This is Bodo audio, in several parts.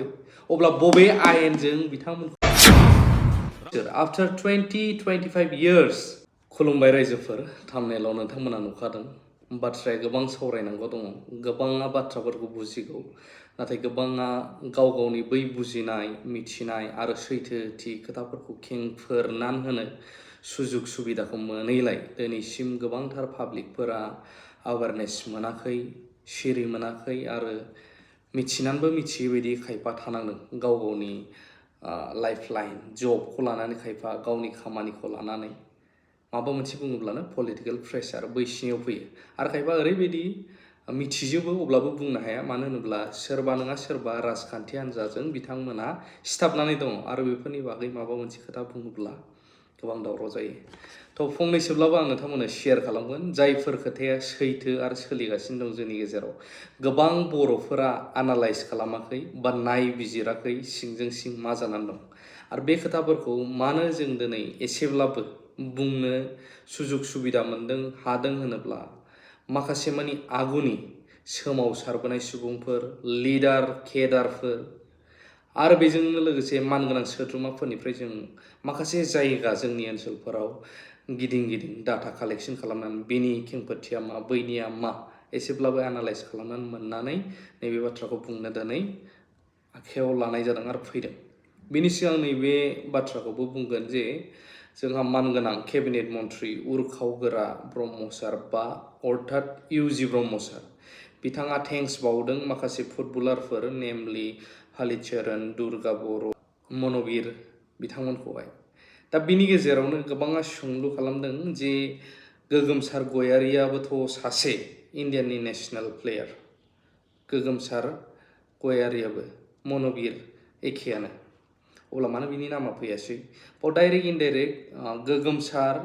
अब्ला बबे आयेनजों बिथांमोनखौ after 20-25 years खुलुमबाय रायजोफोर थामनेलाव नोंथांमोना नुखादों बाथ्राया गोबां सावरायनांगौ दङ गोबाङा बाथ्राफोरखौ बुजिगौ नाथाय गोबाङा गाव गावनि बै बुजिनाय मिथिनाय आरो सैथोथि खोथाफोरखौ खेंफोरनानै होनो सुजुग सुबिदाखौ मोनैलाय दिनैसिम गोबांथार पाब्लिकफोरा अवेयारनेस मोनाखै सिरि मोनाखै आरो मिथिनानैबो मिथियै बायदि खायफा थानांदों गाव गावनि लाइफ लाइन जबखौ लानानै खायफा गावनि खामानिखौ लानानै माबा मोनसे बुङोब्लानो पलिटिकल प्रेसार बैसिनियाव फैयो आरो खायफा ओरैबायदि मिथिजोबो अब्लाबो बुंनो हाया मानो होनोब्ला सोरबा नङा सोरबा राजखान्थि हान्जाजों बिथांमोना सिथाबनानै दङ आरो बेफोरनि बागै माबा मोनसे खोथा बुङोब्ला गोबां दावराव जायो थ' फंनैसोब्लाबो आं नोंथांमोननो शेयार खालामगोन जायफोर खोथाया सैथो आरो सोलिगासिनो दं जोंनि गेजेराव गोबां बर'फोरा एनालाइज खालामाखै बा नायबिजिराखै सिंजों सिं मा जानानै दं आरो बे खोथाफोरखौ मानो जों दिनै एसेब्लाबो बुंनो सुजुग सुबिदा मोनदों हादों होनोब्ला माखासे मानि आगुनि सोमावसारबोनाय सुबुंफोर लिडार केडारफोर आरो बेजोंनो लोगोसे मानगोनां सोद्रोमाफोरनिफ्राय जों माखासे जायगा जोंनि ओनसोलफोराव गिदिं गिदिं डाटा कालेक्शन खालामनानै बेनि खेंफोरथिया मा बैनिया मा एसेब्लाबो एनालाइज खालामनानै मोननानै नैबे बाथ्राखौ बुंनो दिनै आखायाव लानाय जादों आरो फैदों बेनि सिगां नैबे बाथ्राखौबो बुंगोन जे जोंहा मानगोनां केबिनेट मन्त्रि उरखावगोरा ब्रह्म सार बा अर्थात इउजि ब्रह्म सार बिथाङा थेंक्स बावदों माखासे फुटबलारफोर नेमलि हलिचरन दुर्गा बर' मन'बिर बिथांमोनखौहाय दा बिनि गेजेरावनो गोबाङा सोंलु खालामदों जे गोगोमसार गयारियाबोथ' सासे इन्डियानि नेशनेल प्लेयार गोगोमसार गयारियाबो मन'बिर एखेयानो अब्ला मानो बिनि नामा फैयासै डाइरेक्ट इनडाइरेक्ट गोगोमसार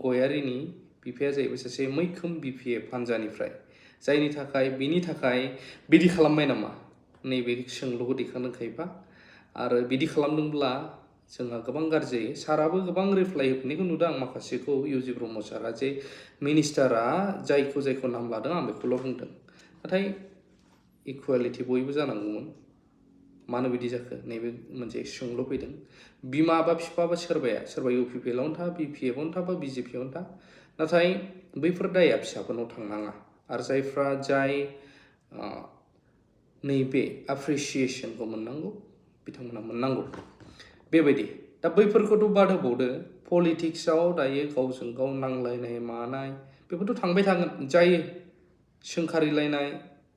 गयारिनि बिफाया जाहैबाय सासे मैखोम बिपिएफ हान्जानिफ्राय जायनि थाखाय बिनि थाखाय बिदि खालामबाय नामा नैबे सोंलुखौ दैखांदों खायफा आरो बिदि खालामदोंब्ला जोंहा गोबां गाज्रि जायो साराबो गोबां रिप्लाइ होफिननायखौ नुदों आं माखासेखौ इउजि ब्रह्म सारा जे मिनिस्टारा जायखौ नाम लादों आं बेखौल' बुंदों नाथाय इकुवेलिटि बयबो जानांगौमोन मानो बिदि जाखो नैबे मोनसे सोंलु फैदों बिमा बा बिफा बा सोरबा इउपिपिएलआवनो था बिपिएफआवनो था बा बिजेपिआवनो था नाथाय बैफोर दाया फिसाफोरनाव थांनाङा आरो जायफ्रा नैबे एप्रिसिएसनखौ मोननांगौ बिथांमोना मोननांगौ बेबायदि दा बैफोरखौथ' बाद होबावदो पलिटिक्सआव दायो गावजों गाव नांलायनाय मानाय बेफोरथ' थांबाय थागोन जायो सोंखारिलायनाय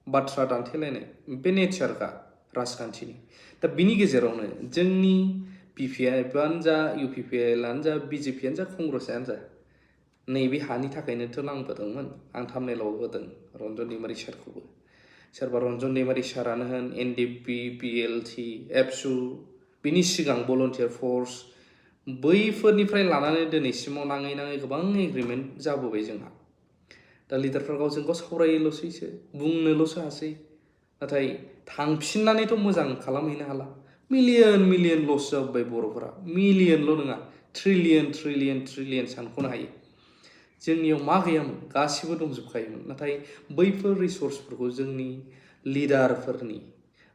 बाथ्रा दान्थेलायनाय बे नेचारखा राजखान्थिनि दा बिनि गेजेरावनो जोंनि बिपिएफआनो जा इउपिपिएलआनो जा बिजेपिआनो जा कंग्रेसआनो जा नैबे हानि थाखायनोथ' नांबोदोंमोन आं थामनेलाव होदों रन्जन दैमारि सारखौबो सोरबा रन्जन दैमारि सारानो होन एनडिपि पिएलटि एबसु बिनि सिगां भलन्टियार फर्स बैफोरनिफ्राय लानानै दिनैसिमाव नाङै गोबां एग्रिमेन्ट जाबोबाय जोंहा दा लिडारफ्रा गावजों गाव सावरायोल'सैसो बुंनोल'सो हासै नाथाय थांफिननानैथ' मोजां खालामहैनो हाला मिलियन लस जाबाय बर'फोरा मिलियनल' नङा ट्रिलियन सानख'नो हायो जोंनियाव मा गैयामोन गासिबो दंजोबखायोमोन नाथाय बैफोर रिसर्सफोरखौ जोंनि लिडारफोरनि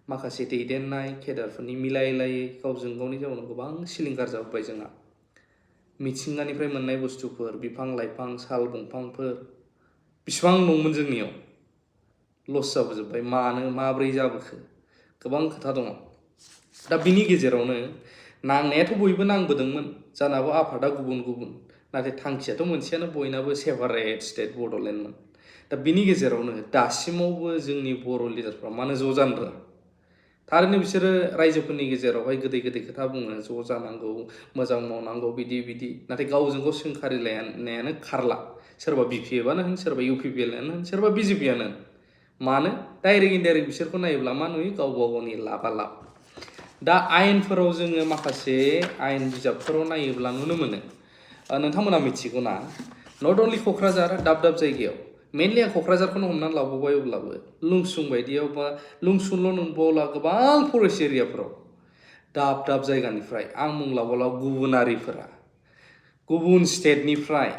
माखासे दैदेननाय केडारफोरनि मिलायलायै गावजों गावनि जाउनाव गोबां सिलिंखार जाबोबाय जोंहा मिथिंगानिफ्राय मोननाय बुस्थुफोर बिफां लाइफां साल दंफांफोर बिसिबां दंमोन जोंनियाव लस जाबोजोब्बाय माब्रै जाबोखो गोबां खोथा दङ दा बिनि गेजेरावनो नांनायाथ' बयबो नांबोदोंमोन जानो हागौ आफादा गुबुन नाथाय थांखियाथ' मोनसेयानो बयनाबो सेपारेट स्टेट बड'लेण्डमोन दा बिनि गेजेरावनो दासिमावबो जोंनि बर' लिडारफ्रा मानो ज' जानो रोङा थारैनो बिसोरो रायजोफोरनि गेजेरावहाय गोदै खोथा बुङो ज' जानांगौ मोजां मावनांगौ बिदि नाथाय गावजों गाव सोंखारिलायनायानो खारला सोरबा बिपिएफआनो होन सोरबा इउपिपिएलआनो होन सोरबा बिजेपिआनो होन मानो डाइरेक्ट इनडाइरेक्ट बिसोरखौ नायोब्ला मा नुयो गावबा गावनि लाबा लाब दा आयेनफोराव जोङो माखासे आयेन बिजाबफोराव नायोब्ला नुनो मोनो नोंथांमोना मिथिगौना नट अनलि क'क्राझार दाब जायगायाव मेनलि आं क'क्राझारखौनो हमनानै लाबावबाय अब्लाबो लुंसुं बायदियाव बा लुंसुंल' नंबावला गोबां फरेस्ट एरियाफोराव दाब जायगानिफ्राय आं मुं लाबावला गुबुनारिफोरा गुबुन स्टेटनिफ्राय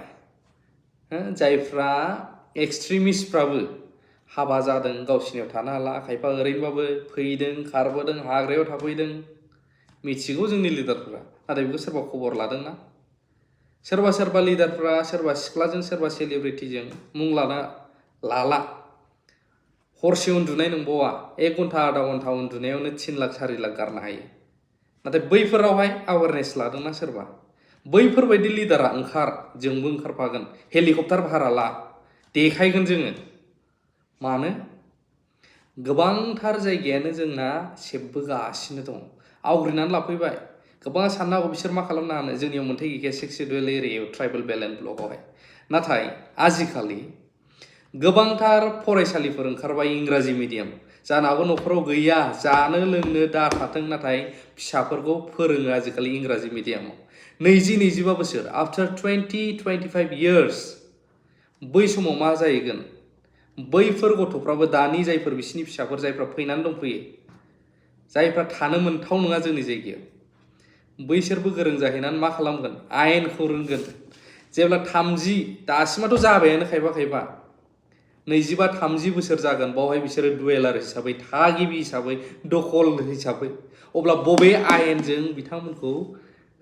जायफ्रा एक्सट्रिमिस्टफ्राबो हाबा जादों गावसिनियाव थानो हाला खायफा ओरैनोबाबो फैदों खारबोदों हाग्रायाव थाफैदों मिथिगौ जोंनि लिडारफोरा नाथाय बेखौ सोरबा खबर लादोंना सोरबा लिडारफ्रा सोरबा सिख्लाजों सोरबा सेलिब्रिटिजों मुं लाला हरसे उन्दुनाय नंबावा 1 घन्टा आधा घन्टा उन्दुनायावनो 3 लाख 4 लाख गारनो हायो नाथाय बैफोरावहाय एवारनेस लादोंना सोरबा बैफोरबायदि लिडारा ओंखार जोंबो ओंखारफागोन हेलिकप्टार भारा ला देखायगोन जोङो मानो गोबांथार जायगायानो जोंना सेबबोगासिनो दं आवग्रिनानै लाफैबाय गोबां साननो हागौ बिसोर मा खालामनो हानो जोंनियाव मोनथाय गैखाया सेक्सिडुवेल एरियायाव ट्राइबेल बेल्ट एन्ड ब्लकआवहाय नाथाय आजिखालि गोबांथार फरायसालिफोर ओंखारबाय इंराजि मिडियाम जानो हागौ न'खराव गैया जानो लोंनो दा थाथों नाथाय फिसाफोरखौ फोरोङो आजिखालि इंराजि मिडियामाव 20-25 बोसोर आफ्टार 20-25 years बै समाव मा जाहैगोन बैफोर गथ'फ्राबो दानि जायफोर बिसिनि फिसाफोर जायफ्रा फैनानै दंफैयो जायफ्रा थानो मोनथाव नङा जोंनि जायगायाव बैसोरबो गोरों जाहैनानै मा खालामगोन आयेनखौ रोंगोन जेब्ला 30 दासिमाथ' जाबायानो खायफा 25-30 बोसोर जागोन बावहाय बिसोरो डुवेलार हिसाबै थागिबि हिसाबै दखल हिसाबै अब्ला बबे आयेनजों बिथांमोनखौ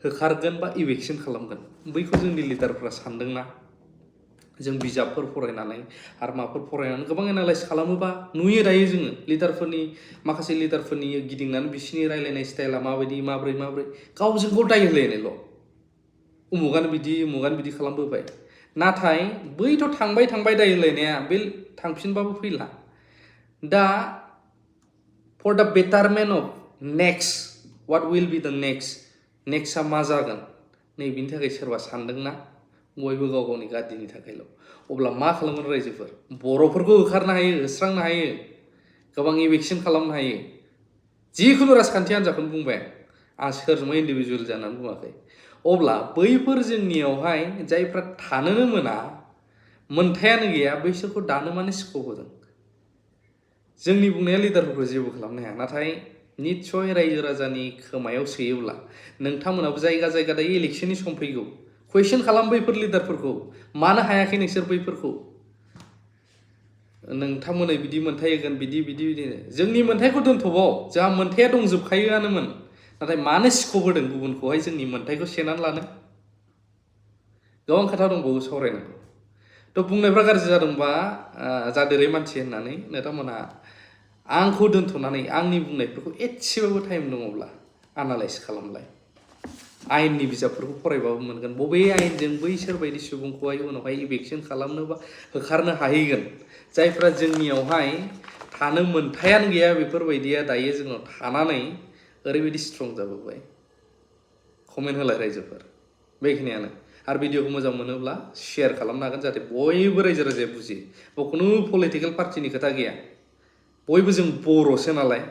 होखारगोन बा इवेक्सन खालामगोन बैखौ जोंनि लिडारफ्रा सानदोंना जों बिजाबफोर फरायनानै आरो माफोर फरायनानै गोबां एनालाइज खालामोबा नुयो दायो जोङो लिडारफोरनि माखासे लिडारफोरनि गिदिंनानै बिसिनि रायलायनाय स्टाइला माबायदि माब्रै गावजों गाव दाय होलायनायल' उमुगानो बिदि खालामबोबाय नाथाय बैथ' थांबाय दाय होलायनाया बे थांफिनबाबो फैला दा for the betterment of next what will be the नेक्स्टआ मा जागोन नैबेनि थाखाय सोरबा सानदोंना बयबो गाव गावनि गादिनि थाखायल' अब्ला मा खालामगोन रायजोफोर बर'फोरखौ होखारनो हायो होस्रांनो हायो गोबां इवेक्सन खालामनो हायो जिखुनु राजखान्थि हान्जाखौनो बुंबाय आं सोरजोंबा इन्डिभिजुवेल जानानै बुङाखै अब्ला बैफोर जोंनियावहाय जायफ्रा थानोनो मोना मोनथायानो गैया बैसोरखौ दानो मानो स्कप होदों जोंनि बुंनाया लिडारफोरखौ जेबो खालामनो हाया नाथाय निस्सय रायजो राजानि खोमायाव सोयोब्ला नोंथांमोनाबो जायगा दायो इलेक्सननि सम फैगौ कुइसन खालाम बैफोर लिडारफोरखौ मानो हायाखै नोंसोर बैफोरखौ नोंथांमोनै बिदि मोनथाय होगोन बिदि जोंनि मोनथायखौ दोनथ'बाव जोंहा मोनथाया दंजोबखायोआनोमोन नाथाय मानो स्कप होदों गुबुनखौहाय जोंनि मोनथायखौ सेनानै लानो गोबां खोथा दंबावो सावरायनांगौ थ' बुंनायफ्रा गाज्रि जादोंबा जादेरै मानसि होननानै नोंथांमोनहा आंखौ दोनथ'नानै आंनि बुंनायफोरखौ एसेबाबो टाइम दङब्ला एनालाइज खालामलाय आयेननि बिजाबफोरखौ फरायबाबो मोनगोन बबे आयेनजों बैसोर बायदि सुबुंखौहाय उनावहाय इवेक्सन खालामनो बा होखारनो हाहैगोन जायफ्रा जोंनियावहाय थानो मोनथायानो गैया बेफोरबायदिया दायो जोंनाव थानानै ओरैबायदि स्ट्रं जाबोबाय कमेन्ट होलाय रायजोफोर बेखिनियानो आरो भिडिअखौ मोजां मोनोब्ला शेयार खालामनो हागोन जाहाथे बयबो रायजो राजाया बुजियो बेयाव खुनु पलिटिकेल पार्टिनि खोथा गैया बयबो जों बर'सो नालाय